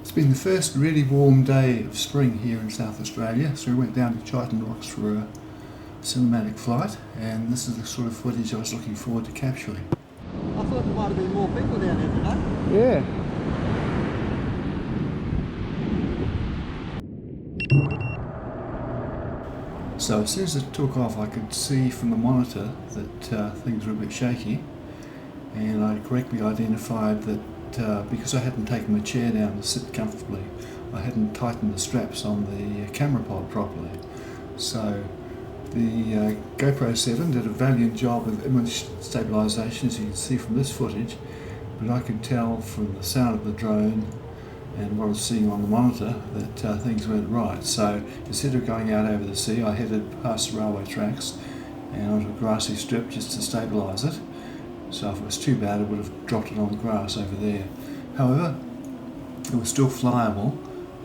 It's been the first really warm day of spring here in South Australia, so we went down to Chiton Rocks for a cinematic flight, and this is the sort of footage I was looking forward to capturing. I thought there might have been more people down here today. Yeah. So as soon as it took off, I could see from the monitor that things were a bit shaky, and I correctly identified that because I hadn't taken my chair down to sit comfortably, I hadn't tightened the straps on the camera pod properly. So the GoPro 7 did a valiant job of image stabilisation, as you can see from this footage, but I could tell from the sound of the drone and what I was seeing on the monitor that things weren't right. So instead of going out over the sea, I headed past the railway tracks and onto a grassy strip just to stabilise it. So if it was too bad, I would have dropped it on the grass over there. However, it was still flyable,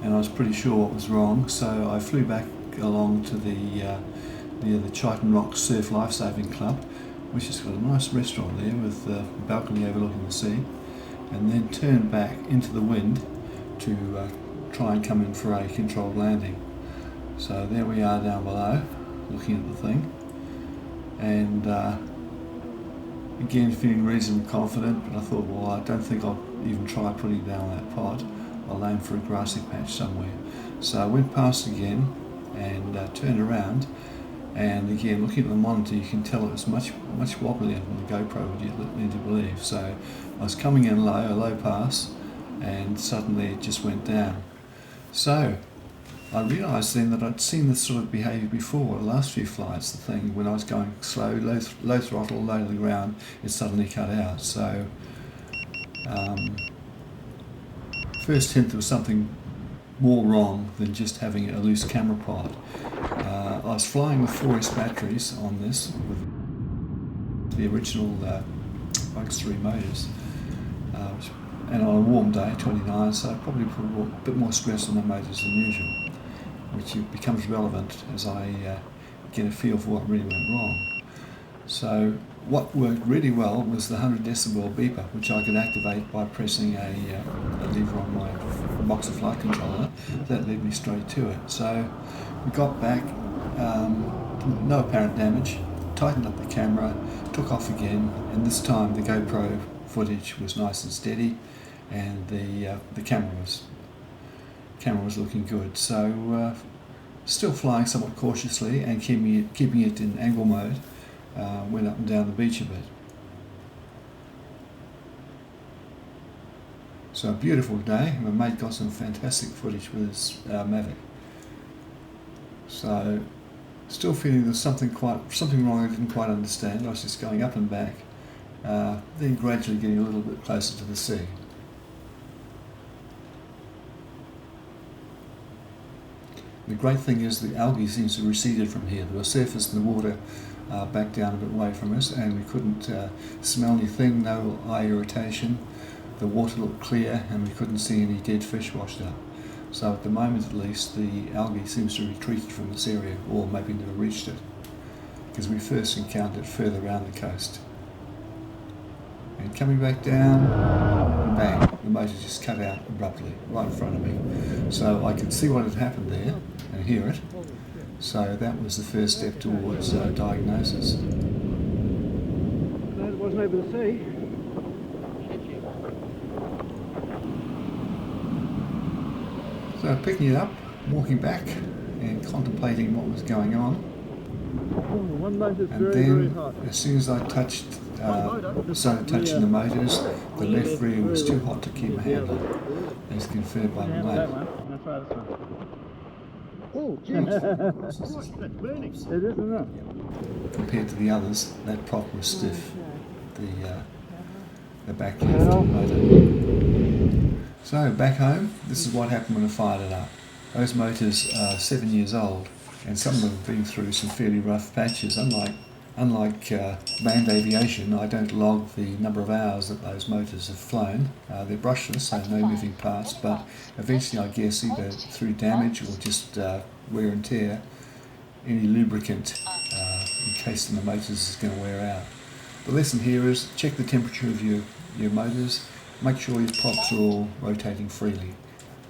and I was pretty sure what was wrong, so I flew back along to near the Chiton Rocks Surf Lifesaving Club, which has got a nice restaurant there with a balcony overlooking the sea, and then turned back into the wind to try and come in for a controlled landing. So there we are down below, looking at the thing, and again feeling reasonably confident, but I thought, well, I don't think I'll even try putting down that pod. I'll aim for a grassy patch somewhere. So I went past again and turned around, and again looking at the monitor, you can tell it was much wobblier than the GoPro would lead to believe. So I was coming in low, a low pass, and suddenly it just went down. So I realised then that I'd seen this sort of behaviour before, the last few flights, the thing when I was going slow, low throttle, low to the ground, it suddenly cut out. So first hint there was something more wrong than just having a loose camera pod. I was flying with 4S batteries on this, with the original Bugs 3 motors, and on a warm day, 29, so I probably put a bit more stress on the motors than usual, which becomes relevant as I get a feel for what really went wrong. So what worked really well was the 100 decibel beeper, which I could activate by pressing a lever on my boxer flight controller. That led me straight to it. So we got back, no apparent damage, tightened up the camera, took off again, and this time the GoPro footage was nice and steady, and the camera was looking good. So still flying somewhat cautiously and keeping it in angle mode. Went up and down the beach a bit. So a beautiful day. My mate got some fantastic footage with his Mavic. So still feeling there's something wrong I didn't quite understand. I was just going up and back, then gradually getting a little bit closer to the sea. The great thing is the algae seems to have receded from here. There was surface in the water back down a bit away from us, and we couldn't smell anything, no eye irritation. The water looked clear, and we couldn't see any dead fish washed up. So at the moment at least, the algae seems to have retreated from this area, or maybe never reached it, because we first encountered it further around the coast. And coming back down, bang, the motor just cut out abruptly, right in front of me. So I could see what had happened there, and hear it. So that was the first step towards diagnosis. No, it wasn't over the sea. So picking it up, walking back, and contemplating what was going on. And then, as soon as I started touching the motors, the left rear was too hot to keep my hand on, as confirmed by the mate. Oh, jeez. It is, isn't it? Compared to the others, that prop was stiff, the back left motor. So back home, this is what happened when I fired it up. Those motors are 7 years old, and some of them have been through some fairly rough patches. Unlike manned aviation, I don't log the number of hours that those motors have flown. They're brushless, so no moving parts, but eventually I guess either through damage or just wear and tear, any lubricant in case the motors is going to wear out. The lesson here is check the temperature of your motors, make sure your props are all rotating freely.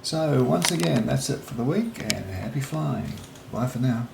So once again, that's it for the week, and happy flying. Bye for now.